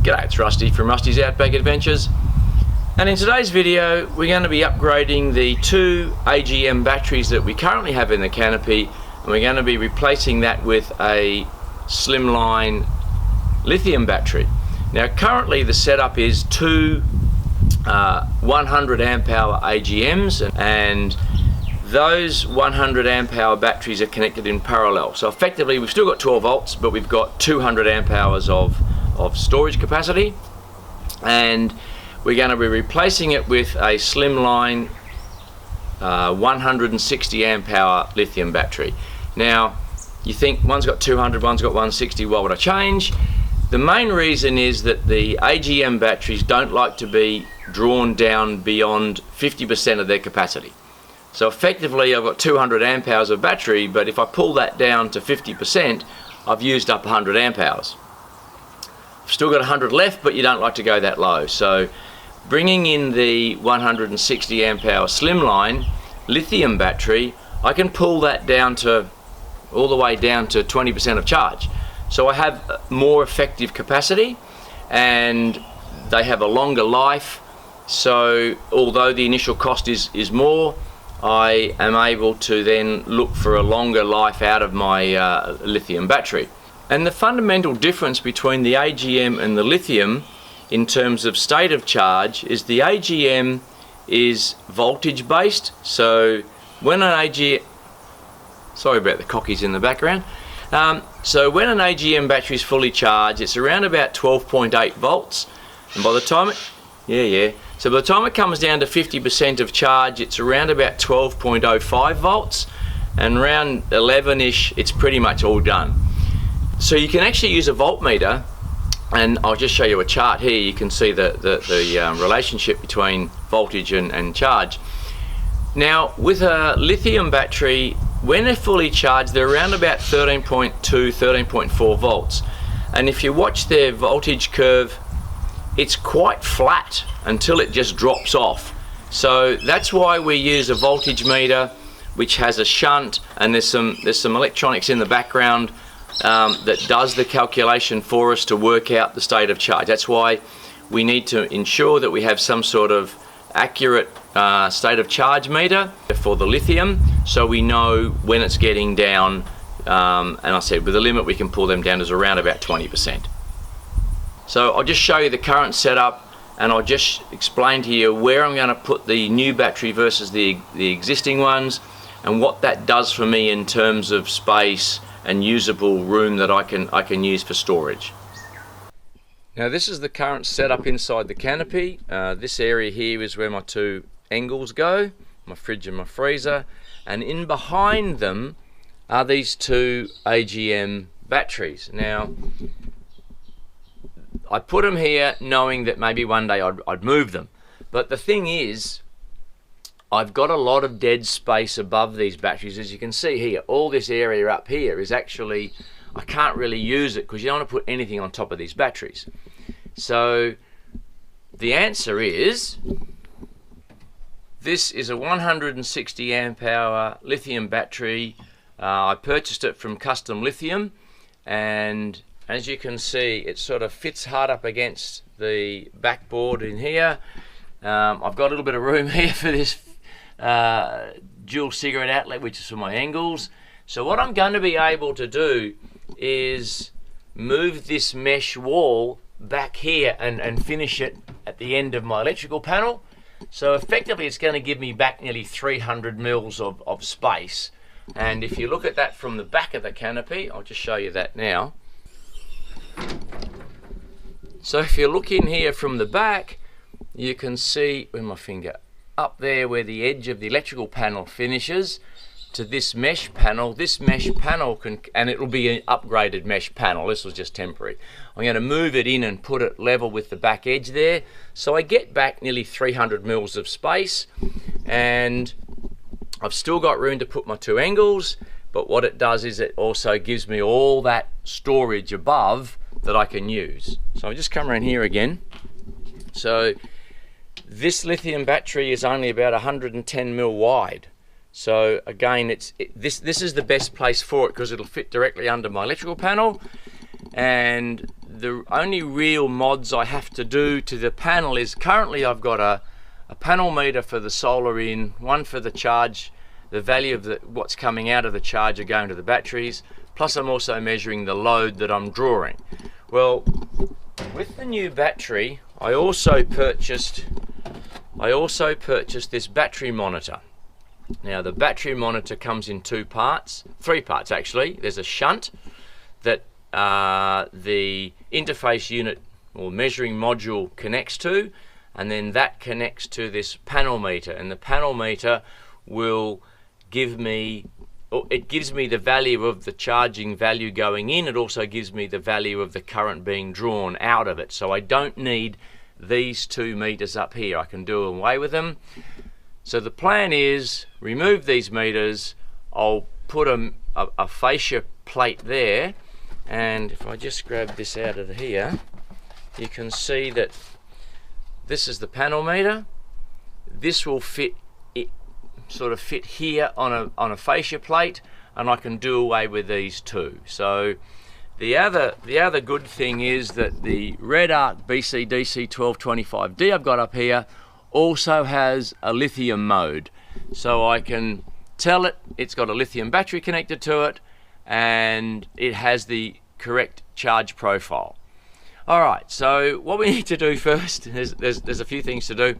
G'day, it's Rusty from Rusty's Outback Adventures, and in today's video we're going to be upgrading the two AGM batteries that we currently have in the canopy, and we're going to be replacing that with a slimline lithium battery. Now currently the setup is two 100 amp hour AGMs, and those 100 amp hour batteries are connected in parallel. So effectively we've still got 12 volts, but we've got 200 amp hours of storage capacity, and we're going to be replacing it with a slimline 160 amp hour lithium battery. Now you think one's got 200, one's got 160, why would I change? The main reason is that the AGM batteries don't like to be drawn down beyond 50% of their capacity. So effectively I've got 200 amp hours of battery, but if I pull that down to 50%, I've used up 100 amp hours. I've still got 100 left, but you don't like to go that low. So bringing in the 160 amp hour slimline lithium battery, I can pull that down to all the way down to 20% of charge. So I have more effective capacity, and they have a longer life. So although the initial cost is more, I am able to then look for a longer life out of my lithium battery. And the fundamental difference between the AGM and the lithium in terms of state of charge is the AGM is voltage based. So when an AGM, sorry about the cockies in the background. So when an AGM battery is fully charged, it's around about 12.8 volts, and by the time so by the time it comes down to 50% of charge, it's around about 12.05 volts, and around 11ish it's pretty much all done. So you can actually use a voltmeter, and I'll just show you a chart here. You can see the relationship between voltage and charge. Now with a lithium battery, when they're fully charged, they're around about 13.2, 13.4 volts, and if you watch their voltage curve, it's quite flat until it just drops off. So that's why we use a voltage meter which has a shunt, and there's some electronics in the background that does the calculation for us to work out the state of charge. That's why we need to ensure that we have some sort of accurate state of charge meter for the lithium, so we know when it's getting down, and I said with the limit we can pull them down as around about 20%. So I'll just show you the current setup, and I'll just explain to you where I'm going to put the new battery versus the existing ones, and what that does for me in terms of space and usable room that I can use for storage. Now this is the current setup inside the canopy. This area here is where my two angles go, my fridge and my freezer, and in behind them are these two AGM batteries. Now I put them here knowing that maybe one day I'd move them, but the thing is, I've got a lot of dead space above these batteries. As you can see here, all this area up here is actually, I can't really use it because you don't want to put anything on top of these batteries. So the answer is, this is a 160 amp hour lithium battery. I purchased it from Custom Lithium, and as you can see, it sort of fits hard up against the backboard in here. I've got a little bit of room here for this dual cigarette outlet, which is for my angles. So what I'm going to be able to do is move this mesh wall back here and finish it at the end of my electrical panel. So effectively it's going to give me back nearly 300 mils of space. And if you look at that from the back of the canopy, I'll just show you that now. So if you look in here from the back, you can see, where my finger, up there where the edge of the electrical panel finishes, to this mesh panel. This mesh panel can, and it will be an upgraded mesh panel, this was just temporary. I'm going to move it in and put it level with the back edge there, so I get back nearly 300 mils of space, and I've still got room to put my two angles, but what it does is it also gives me all that storage above that I can use. So I'll just come around here again. So this lithium battery is only about 110 mil wide. So again, this is the best place for it because it'll fit directly under my electrical panel, and the only real mods I have to do to the panel is currently I've got a panel meter for the solar in, one for the charge, the value of what's coming out of the charger going to the batteries, plus I'm also measuring the load that I'm drawing. Well, with the new battery, I also purchased this battery monitor. Now the battery monitor comes in three parts actually. There's a shunt that the interface unit or measuring module connects to, and then that connects to this panel meter, and the panel meter will give me, it gives me the value of the charging value going in. It also gives me the value of the current being drawn out of it. So I don't need these 2 meters up here. I can do away with them. So the plan is remove these meters. I'll put a fascia plate there, and if I just grab this out of here, you can see that this is the panel meter. This will fit here on a fascia plate, and I can do away with these 2. So the other good thing is that the Red Arc BCDC 1225D I've got up here also has a lithium mode, so I can tell it's got a lithium battery connected to it, and it has the correct charge profile. Alright, so what we need to do first, there's a few things to do,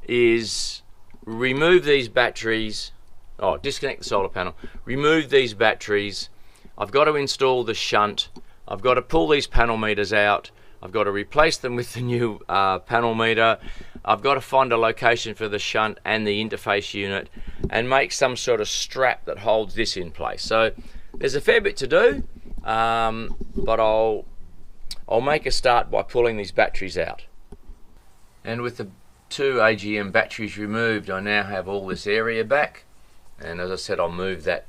is remove these batteries, disconnect the solar panel, remove these batteries. I've got to install the shunt, I've got to pull these panel meters out, I've got to replace them with the new panel meter, I've got to find a location for the shunt and the interface unit, and make some sort of strap that holds this in place. So there's a fair bit to do, but I'll make a start by pulling these batteries out. And with the 2 AGM batteries removed, I now have all this area back, and as I said, I'll move that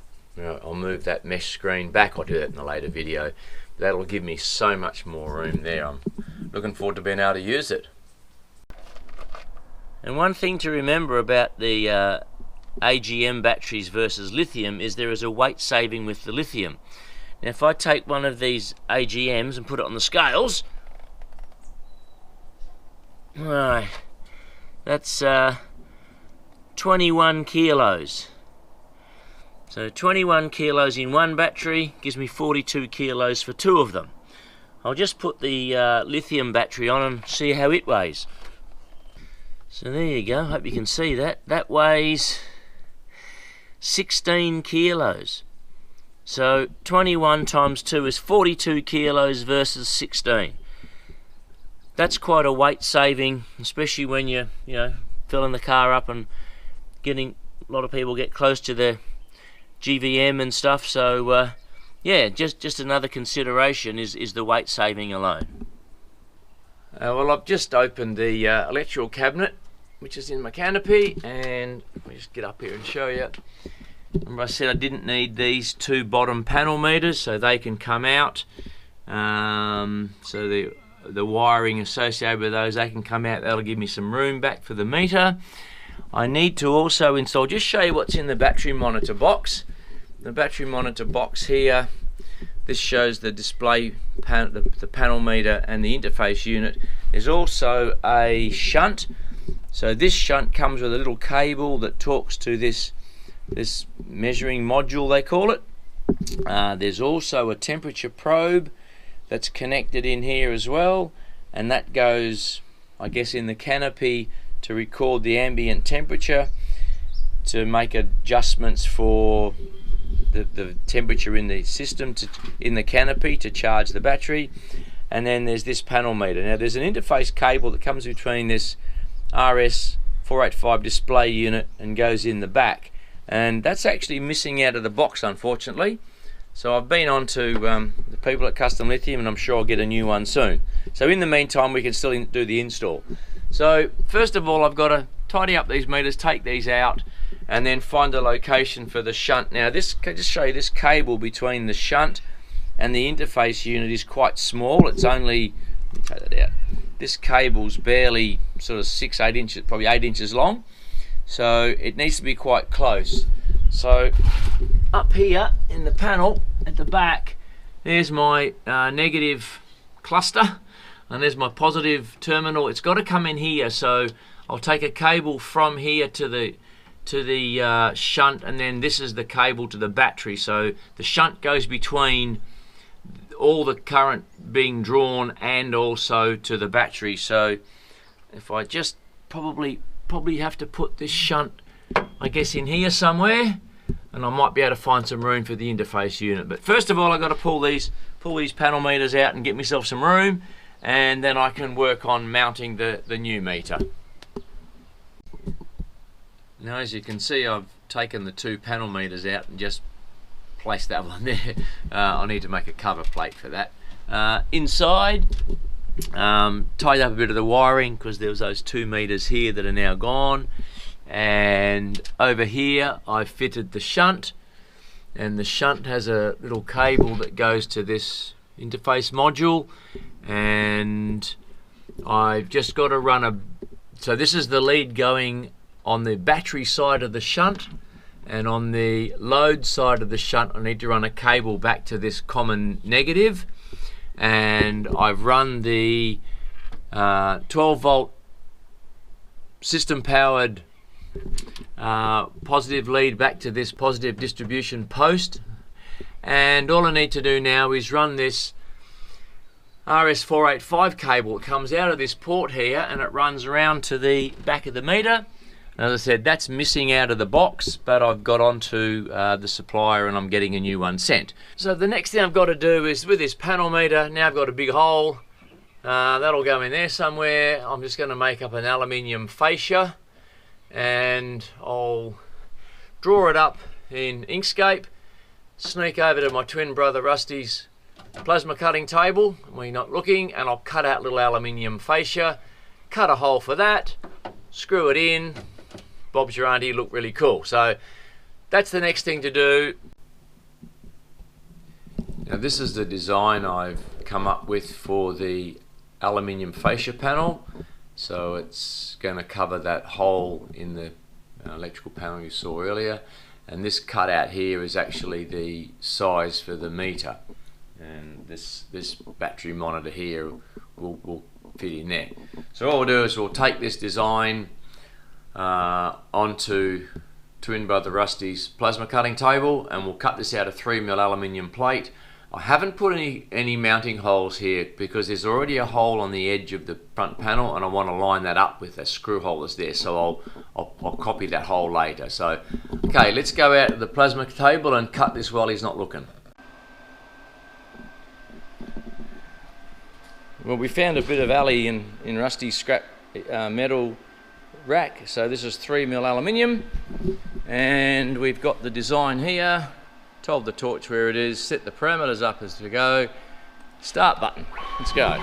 mesh screen back. I'll do that in a later video. That'll give me so much more room there. I'm looking forward to being able to use it. And one thing to remember about the AGM batteries versus lithium is there is a weight saving with the lithium. Now if I take one of these AGMs and put it on the scales, right, that's 21 kilos. So 21 kilos in one battery gives me 42 kilos for 2 of them. I'll just put the lithium battery on and see how it weighs. So there you go, hope you can see that. That weighs 16 kilos. So 21 times 2 is 42 kilos versus 16. That's quite a weight saving, especially when you're filling the car up and a lot of people get close to their GVM and stuff. So yeah, just another consideration is the weight saving alone. Well, I've just opened the electrical cabinet, which is in my canopy, and I'll just get up here and show you. Remember I said I didn't need these 2 bottom panel meters, so they can come out. So the wiring associated with those, they can come out. That'll give me some room back for the meter. I need to also install, just show you what's in the battery monitor box. The battery monitor box here, this shows the display the panel meter and the interface unit. There's also a shunt. So this shunt comes with a little cable that talks to this measuring module, they call it. There's also a temperature probe that's connected in here as well, and that goes, I guess, in the canopy to record the ambient temperature, to make adjustments for the temperature in the system, in the canopy, to charge the battery. And then there's this panel meter. Now there's an interface cable that comes between this RS485 display unit and goes in the back, and that's actually missing out of the box, unfortunately. So I've been on to the people at Custom Lithium, and I'm sure I'll get a new one soon. So in the meantime, we can still do the install. So first of all, I've got to tidy up these meters, take these out, and then find a location for the shunt. Now this, can I just show you, this cable between the shunt and the interface unit is quite small. It's only, let me take that out, this cable's barely sort of 6-8 inches, probably 8 inches long, so it needs to be quite close. So up here in the panel at the back, there's my negative cluster, and there's my positive terminal. It's got to come in here, so I'll take a cable from here to the shunt, and then this is the cable to the battery. So the shunt goes between all the current being drawn and also to the battery. So if I just probably have to put this shunt, I guess, in here somewhere, and I might be able to find some room for the interface unit. But first of all, I've got to pull these panel meters out and get myself some room, and then I can work on mounting the new meter. Now, as you can see, I've taken the 2 panel meters out and just placed that one there. I need to make a cover plate for that. Inside, tied up a bit of the wiring because there was those 2 meters here that are now gone. And over here, I fitted the shunt, and the shunt has a little cable that goes to this interface module, and I've just got to run so this is the lead going on the battery side of the shunt, and on the load side of the shunt I need to run a cable back to this common negative, and I've run the 12 volt system powered positive lead back to this positive distribution post, and all I need to do now is run this RS485 cable. It comes out of this port here and it runs around to the back of the meter. As I said, that's missing out of the box, but I've got onto the supplier and I'm getting a new one sent. So the next thing I've got to do is, with this panel meter, now I've got a big hole, that'll go in there somewhere. I'm just going to make up an aluminium fascia, and I'll draw it up in Inkscape, sneak over to my twin brother Rusty's plasma cutting table when you're not looking, and I'll cut out little aluminium fascia, cut a hole for that, screw it in. Bob's your auntie, look really cool. So that's the next thing to do. Now this is the design I've come up with for the aluminium fascia panel. So it's going to cover that hole in the electrical panel you saw earlier, and this cutout here is actually the size for the meter, and this battery monitor here will fit in there. So what we'll do is we'll take this design onto twin brother Rusty's plasma cutting table, and we'll cut this out of 3mm aluminium plate. I haven't put any mounting holes here because there's already a hole on the edge of the front panel, and I want to line that up with a screw hole that's there, so I'll copy that hole later. So okay, let's go out to the plasma table and cut this while he's not looking. Well, we found a bit of alley in Rusty's scrap metal rack. So this is 3mm aluminium, and we've got the design here. Told the torch where it is, set the parameters up as we go. Start button, let's go.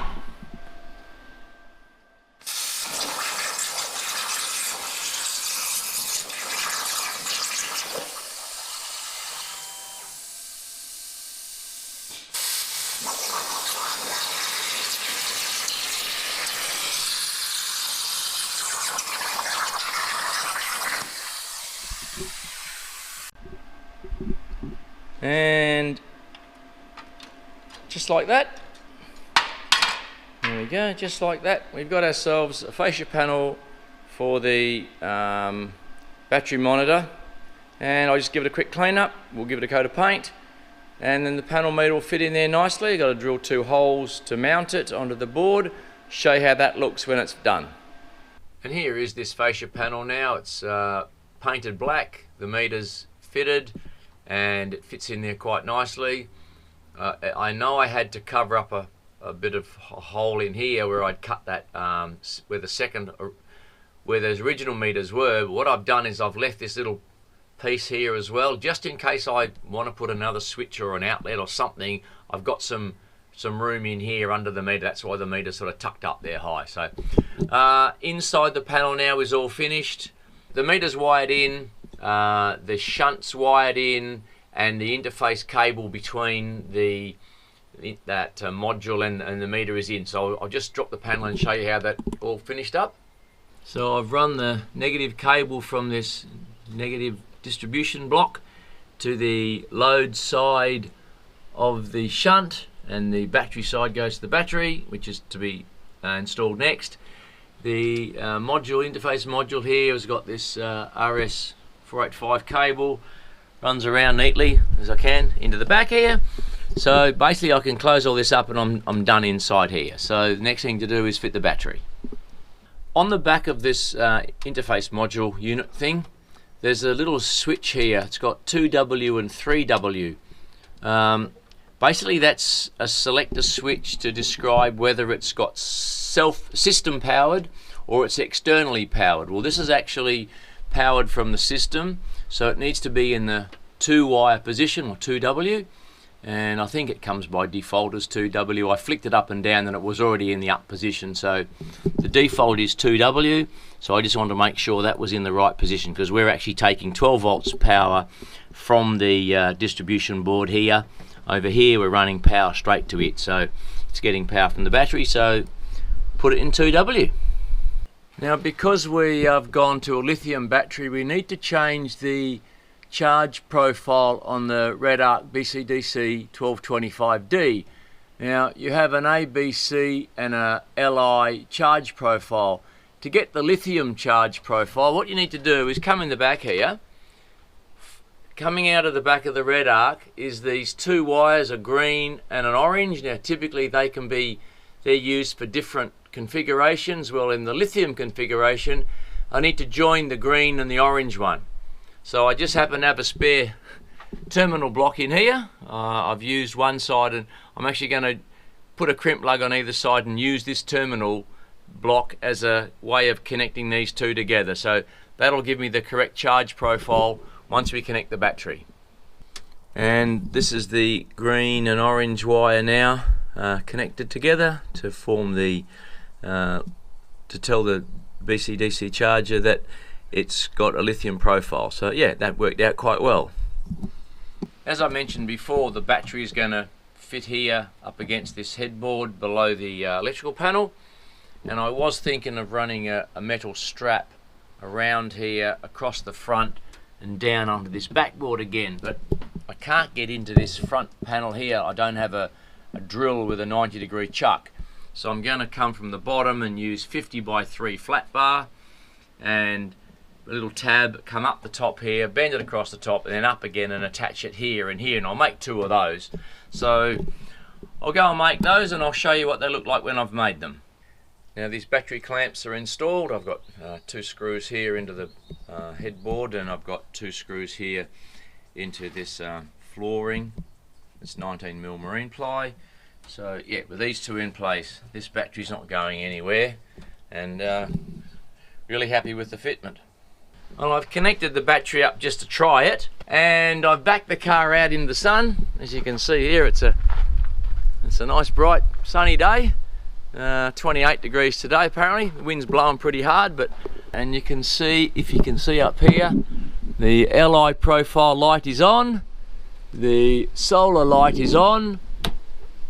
And just like that, there we go, just like that, we've got ourselves a fascia panel for the battery monitor, and I'll just give it a quick clean up. We'll give it a coat of paint, and then the panel meter will fit in there nicely. Got to drill 2 holes to mount it onto the board. Show you how that looks when it's done. And here is this fascia panel now. It's painted black, the meter's fitted, and it fits in there quite nicely. I know I had to cover up a bit of a hole in here where I'd cut that where those original meters were. But what I've done is I've left this little piece here as well, just in case I want to put another switch or an outlet or something. I've got some room in here under the meter. That's why the meter's sort of tucked up there high. So inside the panel now is all finished. The meter's wired in. The shunt's wired in, and the interface cable between that module and the meter is in. So I'll just drop the panel and show you how that all finished up. So I've run the negative cable from this negative distribution block to the load side of the shunt, and the battery side goes to the battery, which is to be installed next. The interface module here has got this RS485 cable, runs around neatly as I can into the back here. So basically I can close all this up and I'm done inside here. So the next thing to do is fit the battery. On the back of this interface module unit thing, there's a little switch here. It's got 2W and 3W. Basically that's a selector switch to describe whether it's got system powered or it's externally powered. Well, this is actually powered from the system, so it needs to be in the 2-wire position, or 2W, and I think it comes by default as 2W. I flicked it up and down and it was already in the up position, so the default is 2W. So I just wanted to make sure that was in the right position, because we're actually taking 12 volts power from the distribution board here. Over here we're running power straight to it, so it's getting power from the battery, so put it in 2W. Now, because we have gone to a lithium battery, we need to change the charge profile on the Red Arc BCDC 1225D. Now, you have an ABC and a Li charge profile. To get the lithium charge profile, what you need to do is come in the back here. Coming out of the back of the Red Arc is these two wires, a green and an orange. Now typically they're used for different configurations. Well, in the lithium configuration I need to join the green and the orange one. So I just happen to have a spare terminal block in here. I've used one side, and I'm actually going to put a crimp plug on either side and use this terminal block as a way of connecting these two together. So that'll give me the correct charge profile once we connect the battery. And this is the green and orange wire now connected together to form the to tell the BCDC charger that it's got a lithium profile. So yeah, that worked out quite well. As I mentioned before, the battery is going to fit here up against this headboard below the electrical panel, and I was thinking of running a metal strap around here across the front and down onto this backboard again, but I can't get into this front panel here. I don't have a drill with a 90-degree chuck, so I'm going to come from the bottom and use 50x3 flat bar and a little tab, come up the top here, bend it across the top and then up again and attach it here and here, and I'll make two of those. So I'll go and make those and I'll show you what they look like when I've made them. Now these battery clamps are installed. I've got two screws here into the headboard, and I've got two screws here into this flooring. It's 19mm marine ply. So yeah, with these two in place, this battery's not going anywhere, and really happy with the fitment. Well, I've connected the battery up just to try it, and I've backed the car out in the sun. As you can see here, it's a nice bright sunny day. 28 degrees today apparently. The wind's blowing pretty hard, and you can see, if you can see up here, the Li profile light is on, the solar light is on,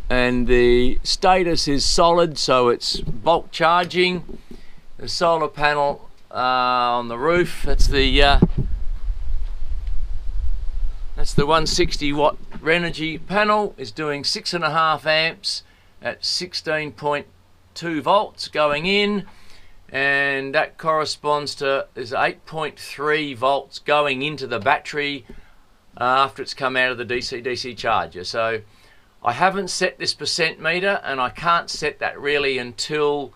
and the status is solid, so it's bulk charging. The solar panel on the roof, that's the 160 watt Renogy panel, is doing 6.5 amps at 16.2 volts going in, and that corresponds to is 8.3 volts going into the battery after it's come out of the DC-DC charger. So I haven't set this percent meter, and I can't set that really until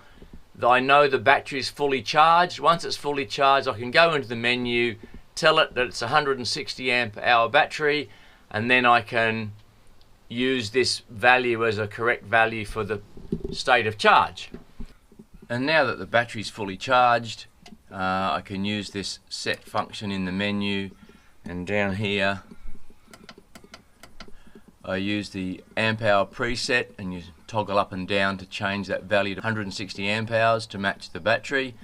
I know the battery is fully charged. Once it's fully charged, I can go into the menu, tell it that it's a 160 amp hour battery, and then I can use this value as a correct value for the state of charge. And now that the battery's fully charged, I can use this set function in the menu, and down here I use the amp hour preset, and you toggle up and down to change that value to 160 amp hours to match the battery.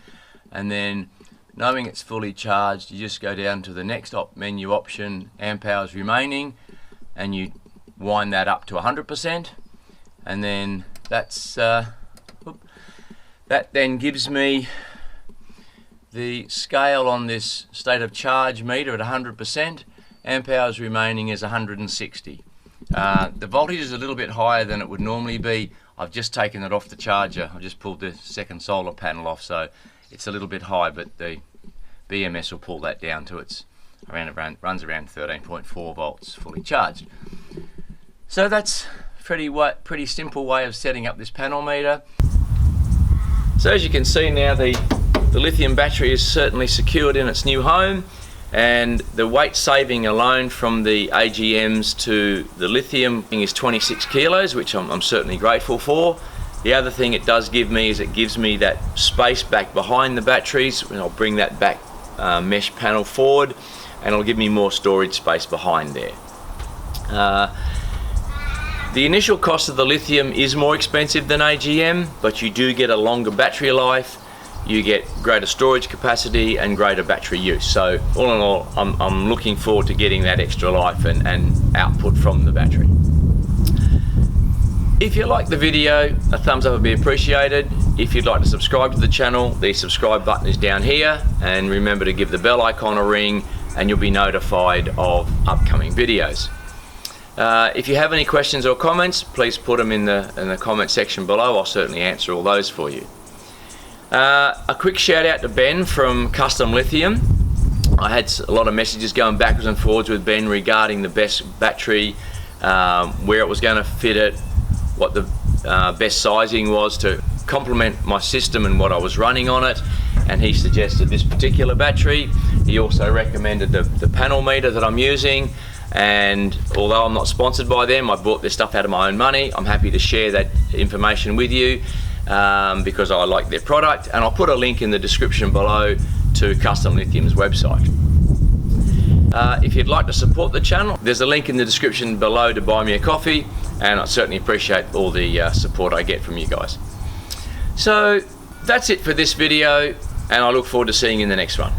And then, knowing it's fully charged, you just go down to the next menu option, amp hours remaining, and you wind that up to 100%, and then that's that then gives me the scale on this state of charge meter at 100%. Amp hours remaining is 160. The voltage is a little bit higher than it would normally be. I've just taken it off the charger. I've just pulled the second solar panel off, so it's a little bit high, but the BMS will pull that down to its runs around 13.4 volts fully charged. So that's pretty simple way of setting up this panel meter. So as you can see now, the lithium battery is certainly secured in its new home, and the weight saving alone from the AGMs to the lithium is 26 kilos, which I'm certainly grateful for. The other thing it does give me is it gives me that space back behind the batteries, and I'll bring that back mesh panel forward, and it'll give me more storage space behind there. The initial cost of the lithium is more expensive than AGM, but you do get a longer battery life, you get greater storage capacity and greater battery use. So all in all, I'm looking forward to getting that extra life and output from the battery. If you like the video, a thumbs up would be appreciated. If you'd like to subscribe to the channel, the subscribe button is down here, and remember to give the bell icon a ring and you'll be notified of upcoming videos. If you have any questions or comments, please put them in the comment section below. I'll certainly answer all those for you. A quick shout out to Ben from Custom Lithium. I had a lot of messages going backwards and forwards with Ben regarding the best battery, where it was going to fit it, what the best sizing was to complement my system and what I was running on it, and he suggested this particular battery. He also recommended the panel meter that I'm using, and although I'm not sponsored by them, I bought this stuff out of my own money. I'm happy to share that information with you because I like their product, and I'll put a link in the description below to Custom Lithium's website. If you'd like to support the channel, there's a link in the description below to buy me a coffee, and I certainly appreciate all the support I get from you guys. So that's it for this video, and I look forward to seeing you in the next one.